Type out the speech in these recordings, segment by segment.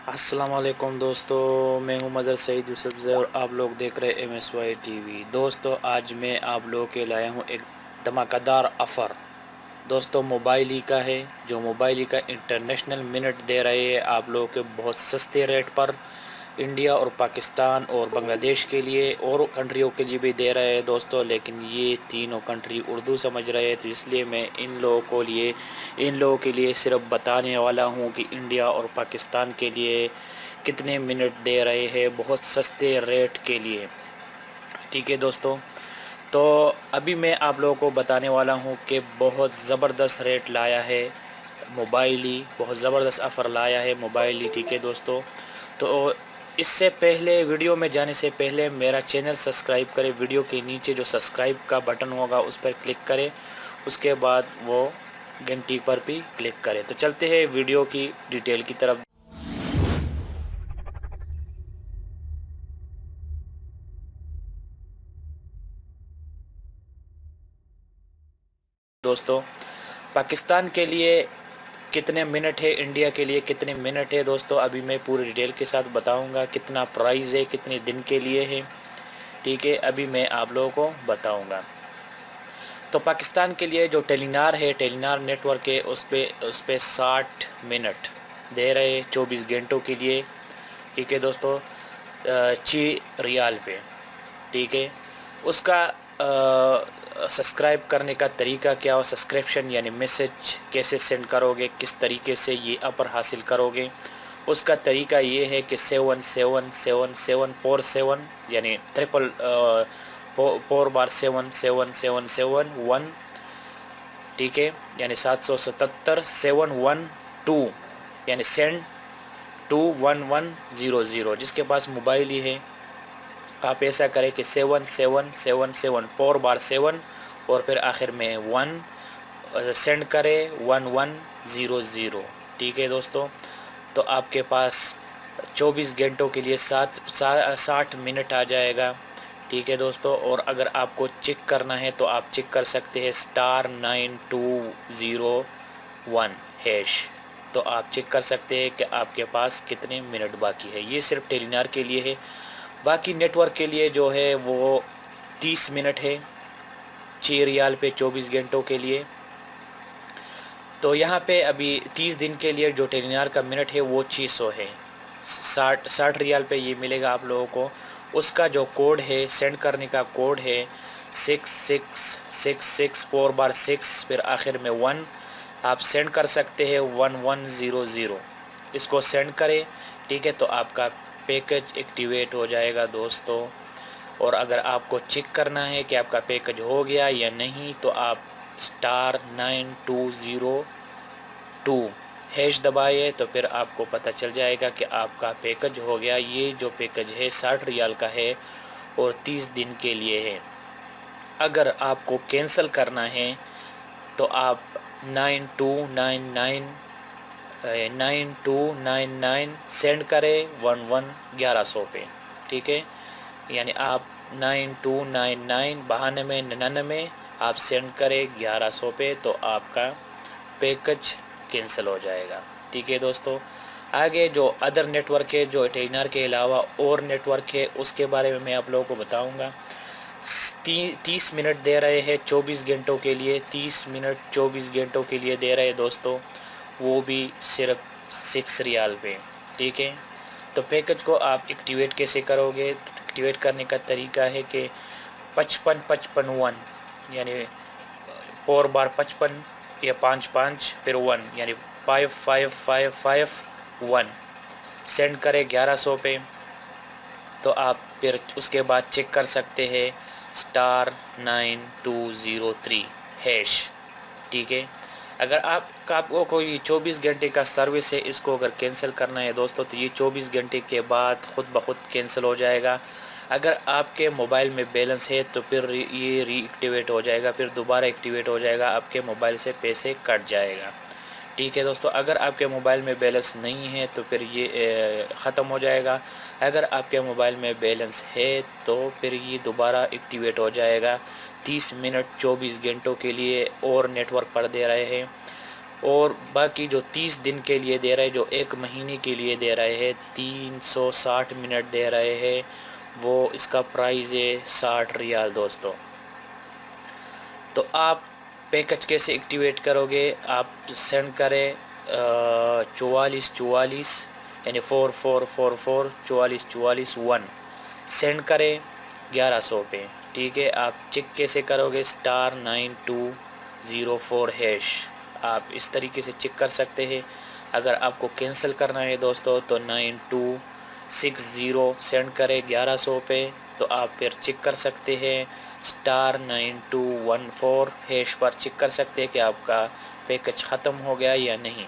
السلام علیکم دوستو، میں ہوں مظہر سعید یوسف زئی اور آپ لوگ دیکھ رہے M S Y T V. دوستو آج میں آپ لوگوں کے لایا ہوں ایک دھماکہ دار آفر۔ دوستو موبائل ہی کا ہے، جو موبائل ہی کا انٹرنیشنل منٹ دے رہے ہیں آپ لوگوں کے بہت سستے ریٹ پر، انڈیا اور پاکستان اور بنگلہ دیش کے لیے اور کنٹریوں کے لیے بھی دے رہے ہیں دوستو، لیکن یہ تینوں کنٹری اردو سمجھ رہے ہیں، تو اس لیے میں ان لوگوں کے لیے صرف بتانے والا ہوں کہ انڈیا اور پاکستان کے لیے کتنے منٹ دے رہے ہیں بہت سستے ریٹ کے لیے۔ ٹھیک ہے دوستو، تو ابھی میں آپ لوگوں کو بتانے والا ہوں کہ بہت زبردست ریٹ لایا ہے موبائل ہی، بہت زبردست آفر لایا ہے موبائل ہی۔ ٹھیک ہے دوستو، تو اس سے پہلے ویڈیو میں جانے سے پہلے میرا چینل سبسکرائب کرے، ویڈیو کے نیچے جو سبسکرائب کا بٹن ہوگا اس پر کلک کرے، اس کے بعد وہ گھنٹی پر بھی کلک کرے۔ تو چلتے ہیں ویڈیو کی ڈیٹیل کی طرف۔ دوستو پاکستان کے لیے کتنے منٹ ہے، انڈیا کے لیے کتنے منٹ ہے دوستو، ابھی میں پوری ڈیٹیل کے ساتھ بتاؤں گا کتنا پرائز ہے، کتنے دن کے لیے ہے۔ ٹھیک ہے، ابھی میں آپ لوگوں کو بتاؤں گا۔ تو پاکستان کے لیے جو ٹیلی نار ہے، ٹیلی نار نیٹ ورک ہے، اس پہ 60 منٹ دے رہے 24 گھنٹوں کے لیے۔ ٹھیک ہے دوستو، 6 ریال پہ۔ ٹھیک ہے، اس کا سبسکرائب کرنے کا طریقہ کیا ہو، سبسکرپشن یعنی میسج کیسے سینڈ کرو گے، کس طریقے سے یہ آفر حاصل کرو گے، اس کا طریقہ یہ ہے کہ 777747 یعنی 4 بار 77771، ٹھیک ہے، یعنی 777 712 یعنی سینڈ 21100۔ جس کے پاس موبائل ہی ہے آپ ایسا کریں کہ 7777 4 بار 7 اور پھر آخر میں 1 سینڈ کرے 1100۔ ٹھیک ہے دوستو، تو آپ کے پاس 24 گھنٹوں کے لیے 60 منٹ آ جائے گا۔ ٹھیک ہے دوستو، اور اگر آپ کو چیک کرنا ہے تو آپ چیک کر سکتے ہیں *9201#، تو آپ چیک کر سکتے ہیں کہ آپ کے پاس کتنے منٹ باقی ہے۔ یہ صرف ٹیلی نار کے لیے ہے، باقی نیٹ ورک کے لیے جو ہے وہ 30 منٹ ہے 6 ریال پہ 24 گھنٹوں کے لیے۔ تو یہاں پہ ابھی 30 دن کے لیے جو ٹیلی نار کا منٹ ہے وہ 600 ہے، 60 ریال پہ یہ ملے گا آپ لوگوں کو۔ اس کا جو کوڈ ہے سینڈ کرنے کا کوڈ ہے 6666 4 بار 6 پھر آخر میں 1، آپ سینڈ کر سکتے ہیں 1100۔ اس کو سینڈ کریں، ٹھیک ہے، تو آپ کا پیکج ایکٹیویٹ ہو جائے گا دوستو۔ اور اگر آپ کو چیک کرنا ہے کہ آپ کا پیکج ہو گیا یا نہیں تو آپ *9202# دبائے تو پھر آپ کو پتہ چل جائے گا کہ آپ کا پیکج ہو گیا۔ یہ جو پیکج ہے 60 ریال کا ہے اور 30 دن کے لیے ہے۔ اگر آپ کو کینسل کرنا ہے تو آپ 9299 سینڈ کرے 1100 پہ۔ ٹھیک ہے، یعنی آپ 9299 آپ سینڈ کرے 1100 پہ تو آپ کا پیکج کینسل ہو جائے گا۔ ٹھیک ہے دوستو، آگے جو ادر نیٹ ورک ہے، جو ٹیلی نار کے علاوہ اور نیٹ ورک ہے، اس کے بارے میں آپ لوگوں کو بتاؤں گا۔ 30 منٹ دے رہے ہیں 24 گھنٹوں کے لیے، 30 منٹ 24 گھنٹوں کے لیے دے رہے ہیں دوستو، وہ بھی صرف 6 ریال پہ۔ ٹھیک ہے، تو پیکج کو آپ ایکٹیویٹ کیسے کرو گے؟ ایکٹیویٹ کرنے کا طریقہ ہے کہ 5555 یعنی 4 بار 55 یا 55 پھر 1 یعنی 5555 سینڈ کرے 1100 پہ، تو آپ پھر اس کے بعد چیک کر سکتے ہیں *9203#۔ ٹھیک ہے، اگر آپ کو کوئی 24 گھنٹے کا سروس ہے، اس کو اگر کینسل کرنا ہے دوستو تو یہ 24 گھنٹے کے بعد خود بخود کینسل ہو جائے گا۔ اگر آپ کے موبائل میں بیلنس ہے تو پھر یہ ری ایکٹیویٹ ہو جائے گا، پھر دوبارہ ایکٹیویٹ ہو جائے گا، آپ کے موبائل سے پیسے کٹ جائے گا۔ ٹھیک ہے دوستو، اگر آپ کے موبائل میں بیلنس نہیں ہے تو پھر یہ ختم ہو جائے گا۔ اگر آپ کے موبائل میں بیلنس ہے تو پھر یہ دوبارہ ایکٹیویٹ ہو جائے گا 30 منٹ 24 گھنٹوں کے لیے، اور نیٹ ورک پر دے رہے ہیں اور باقی جو 30 دن کے لیے دے رہے، جو ایک مہینے کے لیے دے رہے ہیں 360 منٹ دے رہے ہیں، وہ اس کا پرائز ہے 60 ریال دوستو۔ تو آپ پیکج کیسے ایکٹیویٹ کرو گے؟ آپ سینڈ کریں 4444 یعنی 4444 4444 1 سینڈ کریں 1100 پہ، ٹھیک ہے۔ آپ چیک کیسے کرو گے؟ *9204#۔ آپ اس طریقے سے چیک کر سکتے ہیں۔ اگر آپ کو کینسل کرنا ہے دوستو تو 9260 سینڈ کریں 1100 پہ، تو آپ پھر چیک کر سکتے ہیں *9214# پر چیک کر سکتے ہیں کہ آپ کا پیکج ختم ہو گیا یا نہیں۔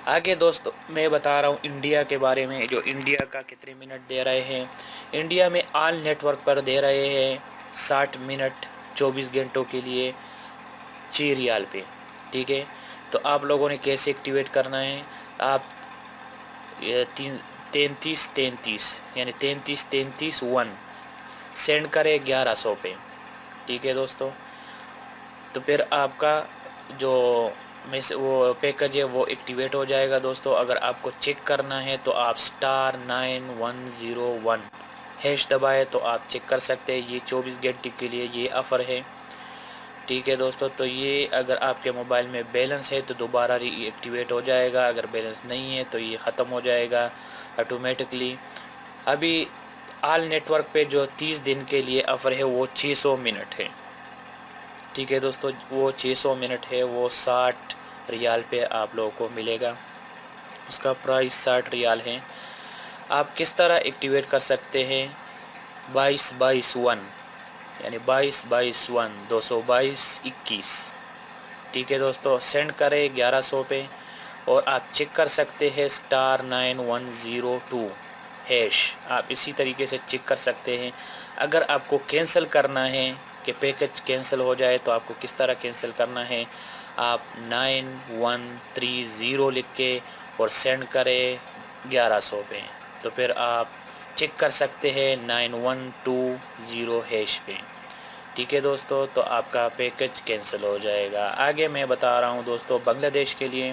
آگے دوستو میں بتا رہا ہوں انڈیا کے بارے میں، جو انڈیا کا کتنے منٹ دے رہے ہیں۔ انڈیا میں آل نیٹ ورک پر دے رہے ہیں 60 منٹ 24 گھنٹوں کے لیے 6 ریال پہ، ٹھیک ہے۔ تو آپ لوگوں نے کیسے ایکٹیویٹ کرنا ہے؟ آپ 3333 یعنی 3333 1 سینڈ کرے 1100 پہ، ٹھیک ہے دوستو۔ تو پھر آپ کا جو وہ پیکج ہے وہ ایکٹیویٹ ہو جائے گا دوستو۔ اگر آپ کو چیک کرنا ہے تو آپ *9101# دبائے تو آپ چیک کر سکتے ہیں۔ یہ 24 گھنٹے کے لیے یہ آفر ہے، ٹھیک ہے دوستو۔ تو یہ اگر آپ کے موبائل میں بیلنس ہے تو دوبارہ ری ایکٹیویٹ ہو جائے گا، اگر بیلنس نہیں ہے تو یہ ختم ہو جائے گا آٹومیٹکلی۔ ابھی آل نیٹ ورک پہ جو 30 دن کے لیے آفر ہے وہ 600 منٹ ہے، ٹھیک ہے دوستو۔ وہ 600 منٹ ہے، وہ 60 ریال پہ آپ لوگوں کو ملے گا، اس کا پرائس 60 ریال ہے۔ آپ کس طرح ایکٹیویٹ کر سکتے ہیں؟ 2222 یعنی 2222 22221، ٹھیک ہے دوستو۔ سینڈ کرے 1100 پہ اور آپ چیک کر سکتے ہیں *9102#۔ آپ اسی طریقے سے چیک کر سکتے ہیں۔ اگر آپ کو کینسل کرنا ہے کہ پیکج کینسل ہو جائے تو آپ کو کس طرح کینسل کرنا ہے؟ آپ 9130 لکھ کے اور سینڈ کرے 1100 پہ، تو پھر آپ چیک کر سکتے ہیں 9120# پہ، ٹھیک ہے دوستو۔ تو آپ کا پیکج کینسل ہو جائے گا۔ آگے میں بتا رہا ہوں دوستو بنگلہ دیش کے لیے۔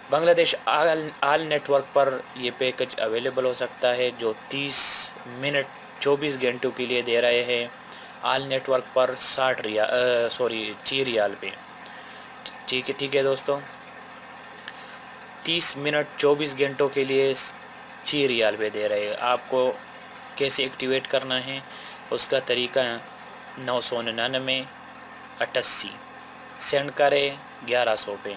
بنگلہ دیش آل نیٹ ورک پر یہ پیکج اویلیبل ہو سکتا ہے، جو 30 منٹ 24 گھنٹوں کے لیے دے رہے ہیں آل نیٹ ورک پر 6 ریال پہ، ٹھیک ہے دوستو۔ 30 منٹ 24 گھنٹوں کے لیے 6 ریال پہ دے رہے ہیں۔ آپ کو کیسے ایکٹیویٹ کرنا ہے؟ اس کا طریقہ 99988 سینڈ کرے 1100 پہ،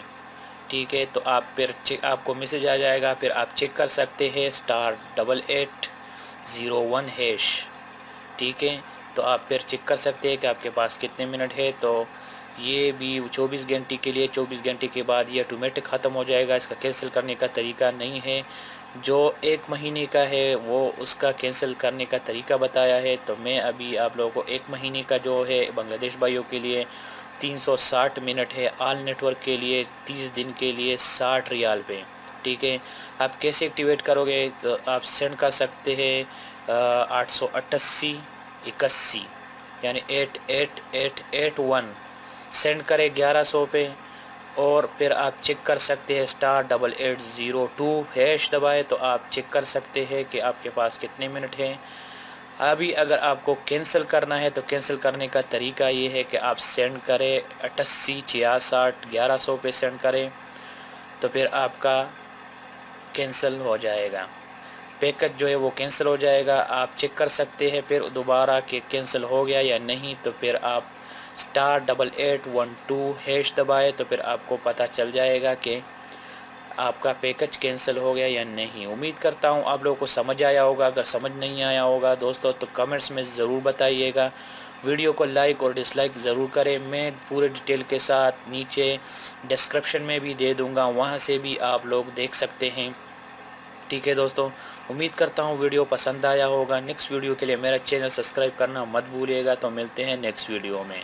ٹھیک ہے۔ تو آپ پھر آپ کو میسج آ جائے گا، پھر آپ چیک کر سکتے ہیں *8801#، ٹھیک ہے۔ تو آپ پھر چیک کر سکتے ہیں کہ آپ کے پاس کتنے منٹ ہے۔ تو یہ بھی 24 گھنٹے کے لیے، 24 گھنٹے کے بعد یہ آٹومیٹک ختم ہو جائے گا۔ اس کا کینسل کرنے کا طریقہ نہیں ہے۔ جو ایک مہینے کا ہے وہ اس کا کینسل کرنے کا طریقہ بتایا ہے۔ تو میں ابھی آپ لوگوں کو ایک مہینے کا جو ہے بنگلہ دیش بھائیوں کے لیے 360 منٹ ہے آل نیٹ ورک کے لیے 30 دن کے لیے 60 ریال پہ، ٹھیک ہے۔ آپ کیسے ایکٹیویٹ کرو گے؟ تو آپ سینڈ کر سکتے ہیں 88881 یعنی 88881 سینڈ کرے 1100 پہ اور پھر آپ چیک کر سکتے ہیں *8802# دبائے تو آپ چیک کر سکتے ہیں کہ آپ کے پاس کتنے منٹ ہیں۔ ابھی اگر آپ کو کینسل کرنا ہے تو کینسل کرنے کا طریقہ یہ ہے کہ آپ سینڈ کریں 88661100 پہ سینڈ کریں، تو پھر آپ کا کینسل ہو جائے گا، پیکج جو ہے وہ کینسل ہو جائے گا۔ آپ چیک کر سکتے ہیں پھر دوبارہ کہ کینسل ہو گیا یا نہیں، تو پھر آپ *8812# دبائے تو پھر آپ کو پتہ چل جائے گا کہ آپ کا پیکج کینسل ہو گیا یا نہیں۔ امید کرتا ہوں آپ لوگوں کو سمجھ آیا ہوگا۔ اگر سمجھ نہیں آیا ہوگا دوستو تو کمنٹس میں ضرور بتائیے گا۔ ویڈیو کو لائک اور ڈس لائک ضرور کریں۔ میں پورے ڈیٹیل کے ساتھ نیچے ڈسکرپشن میں بھی دے دوں گا، وہاں سے بھی آپ لوگ دیکھ سکتے ہیں، ٹھیک ہے دوستو۔ امید کرتا ہوں ویڈیو پسند آیا ہوگا۔ نیکسٹ ویڈیو کے لیے میرا چینل سبسکرائب کرنا مت بھولیے گا۔ تو ملتے ہیں نیکسٹ ویڈیو میں۔